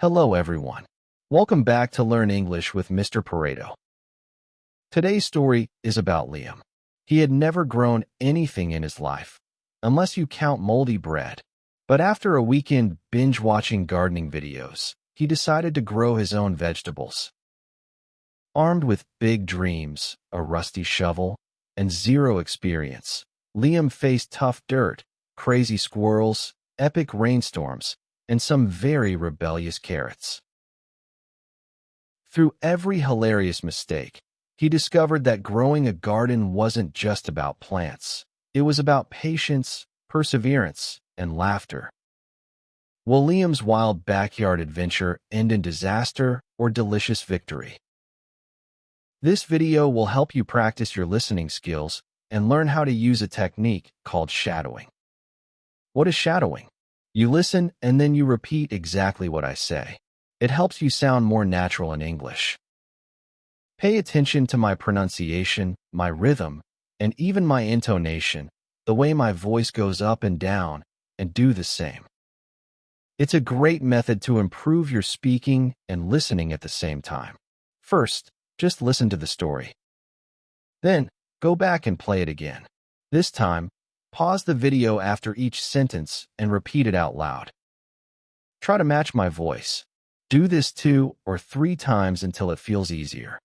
Hello everyone. Welcome back to Learn English with Mr. Pareto. Today's story is about Liam. He had never grown anything in his life, unless you count moldy bread. But after a weekend binge-watching gardening videos, he decided to grow his own vegetables. Armed with big dreams, a rusty shovel, and zero experience, Liam faced tough dirt, crazy squirrels, epic rainstorms, and some very rebellious carrots. Through every hilarious mistake, he discovered that growing a garden wasn't just about plants. It was about patience, perseverance, and laughter. Will Liam's wild backyard adventure end in disaster or delicious victory? This video will help you practice your listening skills and learn how to use a technique called shadowing. What is shadowing? You listen and then you repeat exactly what I say. It helps you sound more natural in English. Pay attention to my pronunciation, my rhythm, and even my intonation, the way my voice goes up and down, and do the same. It's a great method to improve your speaking and listening at the same time. First, just listen to the story. Then, go back and play it again. This time, pause the video after each sentence and repeat it out loud. Try to match my voice. Do this 2 or 3 times until it feels easier.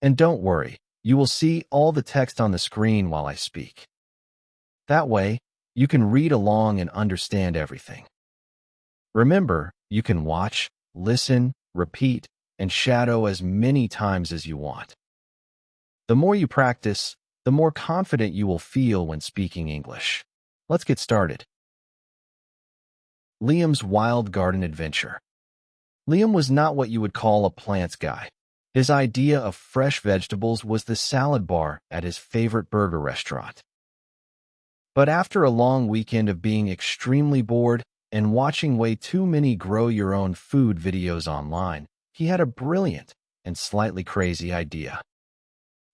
And don't worry, you will see all the text on the screen while I speak. That way, you can read along and understand everything. Remember, you can watch, listen, repeat, and shadow as many times as you want. The more you practice, the more confident you will feel when speaking English. Let's get started. Liam's wild garden adventure. Liam was not what you would call a plants guy. His idea of fresh vegetables was the salad bar at his favorite burger restaurant. But after a long weekend of being extremely bored and watching way too many grow-your-own-food videos online, he had a brilliant and slightly crazy idea.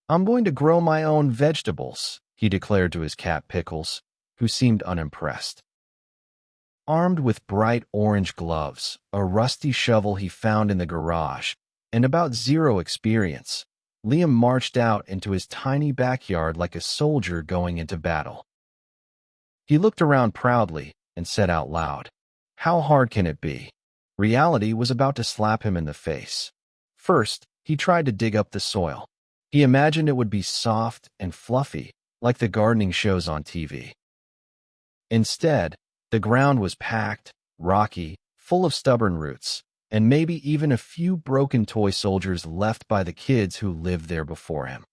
"I'm going to grow my own vegetables," he declared to his cat Pickles, who seemed unimpressed. Armed with bright orange gloves, a rusty shovel he found in the garage, and about zero experience, Liam marched out into his tiny backyard like a soldier going into battle. He looked around proudly and said out loud, "How hard can it be?" Reality was about to slap him in the face. First, he tried to dig up the soil. He imagined it would be soft and fluffy, like the gardening shows on TV. Instead, the ground was packed, rocky, full of stubborn roots, and maybe even a few broken toy soldiers left by the kids who lived there before him.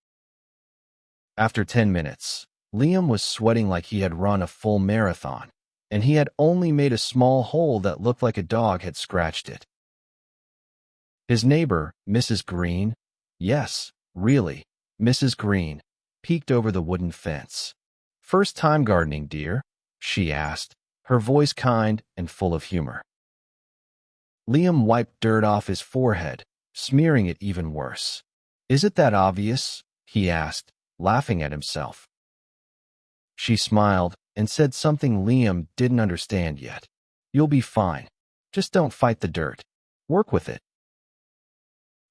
After 10 minutes, Liam was sweating like he had run a full marathon, and he had only made a small hole that looked like a dog had scratched it. His neighbor, Mrs. Green, yes, really, Mrs. Green, peeked over the wooden fence. "First time gardening, dear?" she asked, her voice kind and full of humor. Liam wiped dirt off his forehead, smearing it even worse. "Is it that obvious?" he asked, laughing at himself. She smiled and said something Liam didn't understand yet. "You'll be fine. Just don't fight the dirt. Work with it."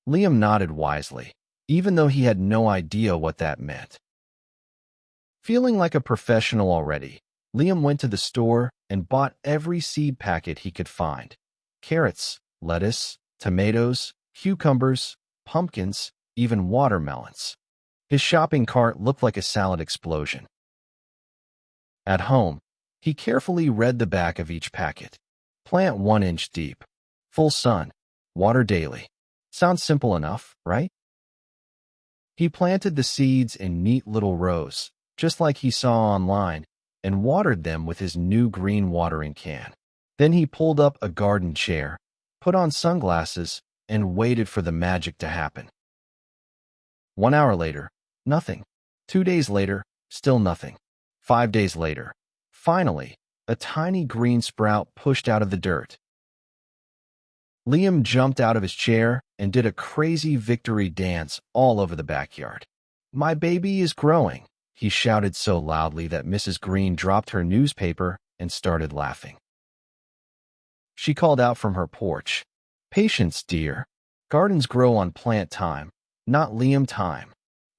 Liam nodded wisely, even though he had no idea what that meant. Feeling like a professional already, Liam went to the store and bought every seed packet he could find. Carrots, lettuce, tomatoes, cucumbers, pumpkins, even watermelons. His shopping cart looked like a salad explosion. At home, he carefully read the back of each packet. Plant 1 inch deep. Full sun. Water daily. Sounds simple enough, right? He planted the seeds in neat little rows, just like he saw online, and watered them with his new green watering can. Then he pulled up a garden chair, put on sunglasses, and waited for the magic to happen. 1 hour later, nothing. 2 days later, still nothing. 5 days later, finally, a tiny green sprout pushed out of the dirt. Liam jumped out of his chair and did a crazy victory dance all over the backyard. "My baby is growing," he shouted so loudly that Mrs. Green dropped her newspaper and started laughing. she called out from her porch. Patience, dear. Gardens grow on plant time, not Liam time.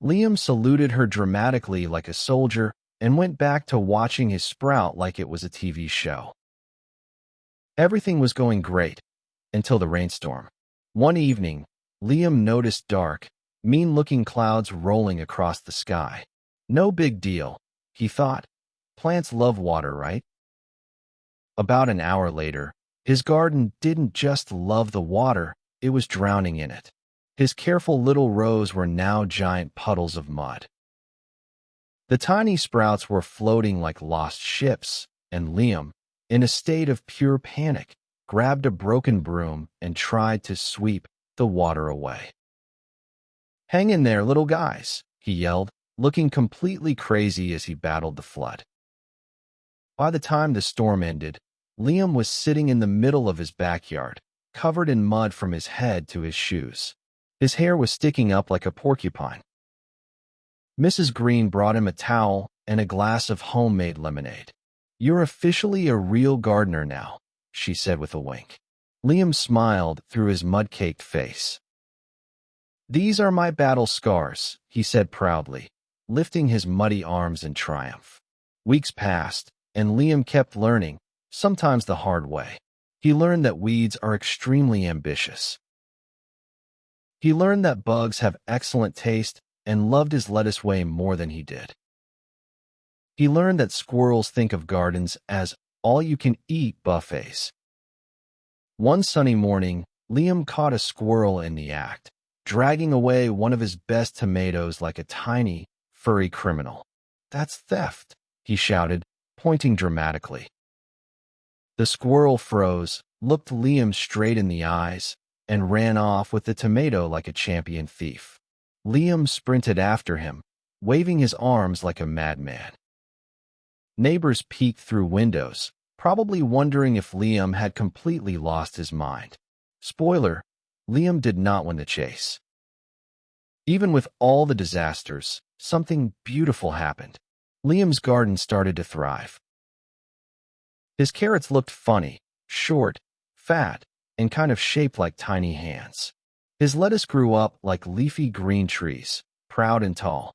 Liam saluted her dramatically like a soldier and went back to watching his sprout like it was a TV show. Everything was going great until the rainstorm. One evening, Liam noticed dark, mean-looking clouds rolling across the sky. No big deal, he thought. Plants love water, right? About an hour later, his garden didn't just love the water, it was drowning in it. His careful little rows were now giant puddles of mud. The tiny sprouts were floating like lost ships, and Liam, in a state of pure panic, grabbed a broken broom and tried to sweep the water away. Hang in there, little guys, he yelled, looking completely crazy as he battled the flood. By the time the storm ended, Liam was sitting in the middle of his backyard, covered in mud from his head to his shoes. His hair was sticking up like a porcupine. Mrs. Green brought him a towel and a glass of homemade lemonade. You're officially a real gardener now, she said with a wink. Liam smiled through his mud-caked face. These are my battle scars, he said proudly, lifting his muddy arms in triumph. Weeks passed, and Liam kept learning, sometimes the hard way. He learned that weeds are extremely ambitious. He learned that bugs have excellent taste and loved his lettuce way more than he did. He learned that squirrels think of gardens as all-you-can-eat buffets. One sunny morning, Liam caught a squirrel in the act, dragging away one of his best tomatoes like a tiny, furry criminal. That's theft, he shouted, pointing dramatically. The squirrel froze, looked Liam straight in the eyes, and ran off with the tomato like a champion thief. Liam sprinted after him, waving his arms like a madman. Neighbors peeked through windows, probably wondering if Liam had completely lost his mind. Spoiler, Liam did not win the chase. Even with all the disasters, something beautiful happened. Liam's garden started to thrive. His carrots looked funny, short, fat, and kind of shaped like tiny hands. His lettuce grew up like leafy green trees, proud and tall.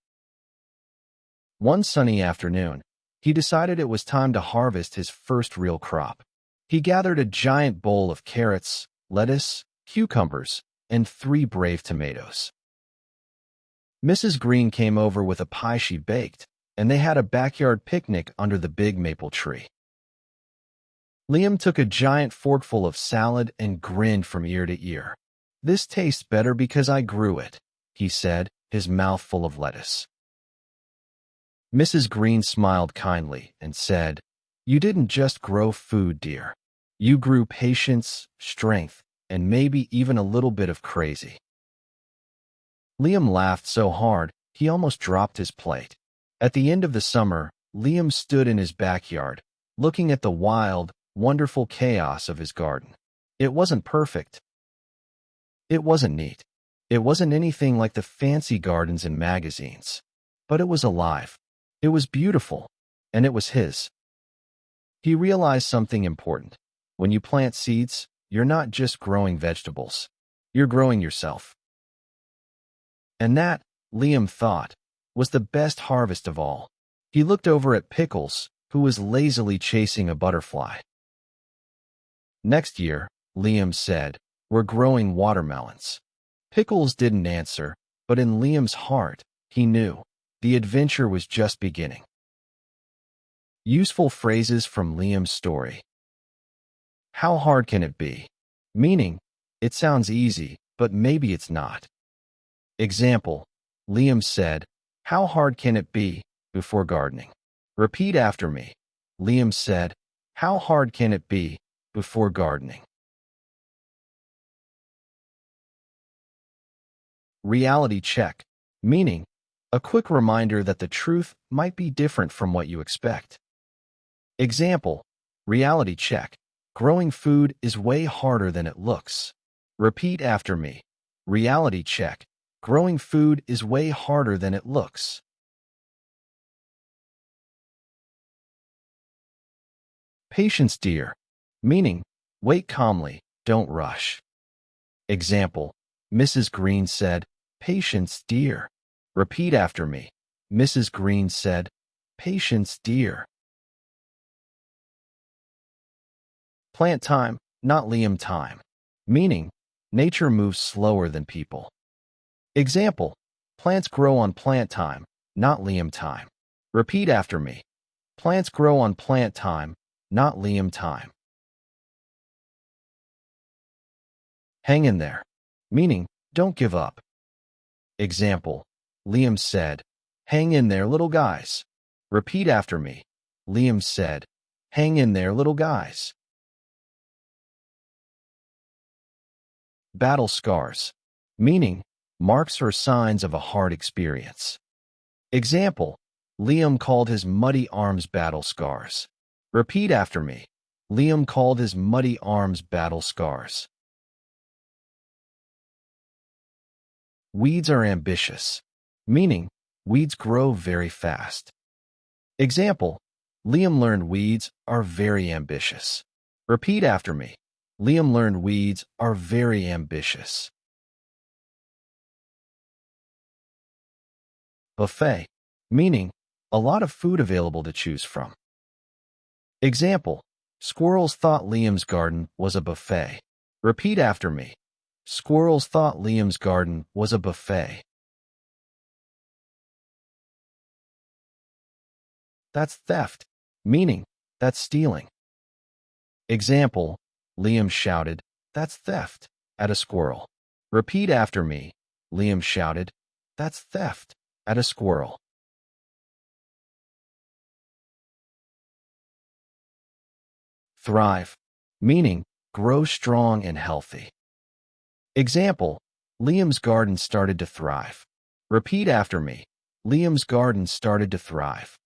One sunny afternoon, he decided it was time to harvest his first real crop. He gathered a giant bowl of carrots, lettuce, cucumbers, and 3 brave tomatoes. Mrs. Green came over with a pie she baked, and they had a backyard picnic under the big maple tree. Liam took a giant forkful of salad and grinned from ear to ear. This tastes better because I grew it, he said, his mouth full of lettuce. Mrs. Green smiled kindly and said, You didn't just grow food, dear. You grew patience, strength, and maybe even a little bit of crazy. Liam laughed so hard, he almost dropped his plate. At the end of the summer, Liam stood in his backyard, looking at the wild, wonderful chaos of his garden. It wasn't perfect. It wasn't neat. It wasn't anything like the fancy gardens in magazines. But it was alive. It was beautiful. And it was his. He realized something important. When you plant seeds, you're not just growing vegetables. You're growing yourself. And that, Liam thought, was the best harvest of all. He looked over at Pickles, who was lazily chasing a butterfly. Next year, Liam said, we're growing watermelons. Pickles didn't answer, but in Liam's heart, he knew. The adventure was just beginning. Useful phrases from Liam's story. How hard can it be? Meaning, it sounds easy, but maybe it's not. Example, Liam said, How hard can it be, before gardening? Repeat after me. Liam said, How hard can it be, before gardening? Reality check, meaning, a quick reminder that the truth might be different from what you expect. Example, reality check. Growing food is way harder than it looks. Repeat after me. Reality check. Growing food is way harder than it looks. Patience, dear. Meaning, Wait calmly, don't rush. Example, Mrs. Green said, "Patience, dear." Repeat after me. Mrs. Green said, "Patience, dear." Plant time, not Liam time. Meaning, nature moves slower than people. Example, plants grow on plant time, not Liam time. Repeat after me. Plants grow on plant time, not Liam time. Hang in there. Meaning, don't give up. Example, Liam said, "Hang in there, little guys." Repeat after me. Liam said, "Hang in there, little guys." Battle scars. Meaning, marks or signs of a hard experience. Example, Liam called his muddy arms battle scars. Repeat after me. Liam called his muddy arms battle scars. Weeds are ambitious. Meaning, weeds grow very fast. Example, Liam learned weeds are very ambitious. Repeat after me. Liam learned weeds are very ambitious. Buffet. Meaning, a lot of food available to choose from. Example, squirrels thought Liam's garden was a buffet. Repeat after me. Squirrels thought Liam's garden was a buffet. That's theft. Meaning, that's stealing. Example, Liam shouted, "That's theft," at a squirrel. Repeat after me. Liam shouted, "That's theft," at a squirrel. Thrive. Meaning, grow strong and healthy. Example, Liam's garden started to thrive. Repeat after me. Liam's garden started to thrive.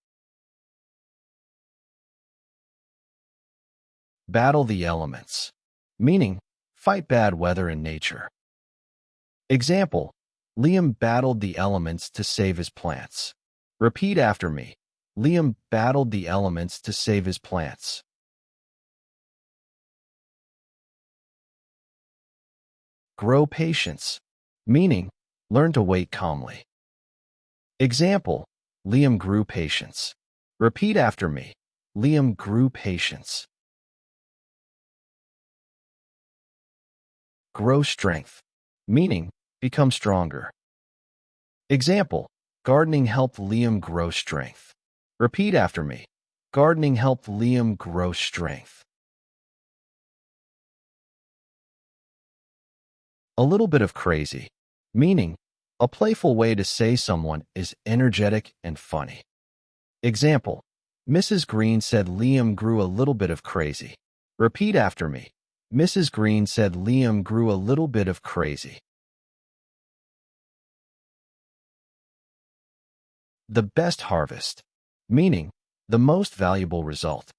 Battle the elements. Meaning, fight bad weather in nature. Example, Liam battled the elements to save his plants. Repeat after me. Liam battled the elements to save his plants. Grow patience. Meaning, learn to wait calmly. Example, Liam grew patience. Repeat after me. Liam grew patience. Grow strength. Meaning, become stronger. Example, gardening helped Liam grow strength. Repeat after me. Gardening helped Liam grow strength. A little bit of crazy. Meaning, a playful way to say someone is energetic and funny. Example, Mrs. Green said Liam grew a little bit of crazy. Repeat after me. Mrs. Green said Liam grew a little bit of crazy. The best harvest. Meaning, the most valuable result.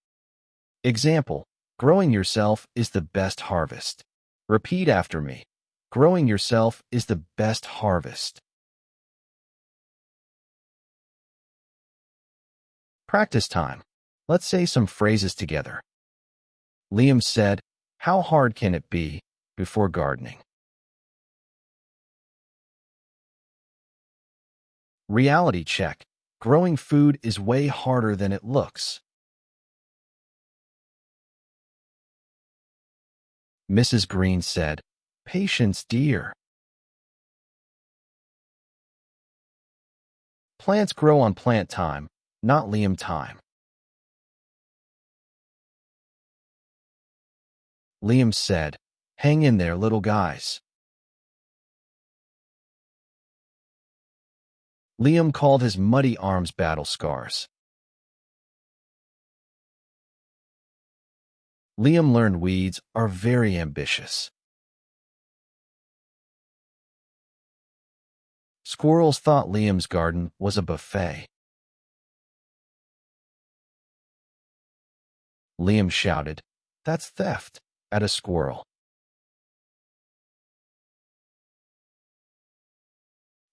Example, growing yourself is the best harvest. Repeat after me. Growing yourself is the best harvest. Practice time. Let's say some phrases together. Liam said, "How hard can it be before gardening?" Reality check. Growing food is way harder than it looks. Mrs. Green said, "Patience, dear." Plants grow on plant time, not Liam time. Liam said, "Hang in there, little guys." Liam called his muddy arms battle scars. Liam learned weeds are very ambitious. Squirrels thought Liam's garden was a buffet. Liam shouted, "That's theft," at a squirrel.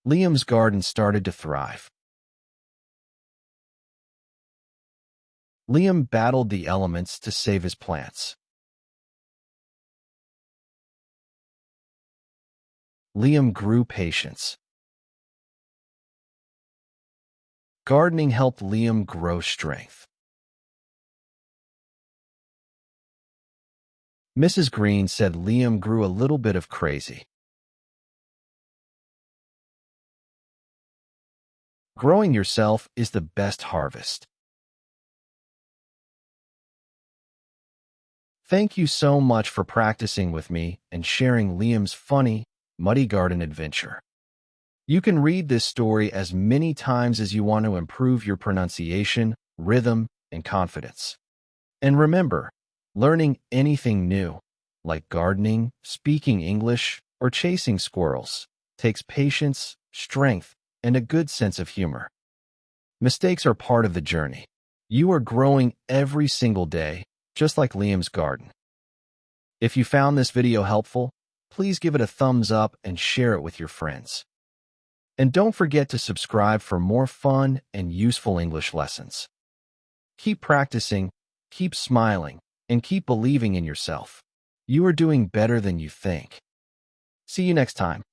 Liam's garden started to thrive. Liam battled the elements to save his plants. Liam grew patience. Gardening helped Liam grow strength. Mrs. Green said Liam grew a little bit of crazy. Growing yourself is the best harvest. Thank you so much for practicing with me and sharing Liam's funny, muddy garden adventure. You can read this story as many times as you want to improve your pronunciation, rhythm, and confidence. And remember, learning anything new, like gardening, speaking English, or chasing squirrels, takes patience, strength, and a good sense of humor. Mistakes are part of the journey. You are growing every single day, just like Liam's garden. If you found this video helpful, please give it a thumbs up and share it with your friends. And don't forget to subscribe for more fun and useful English lessons. Keep practicing, keep smiling, and keep believing in yourself. You are doing better than you think. See you next time.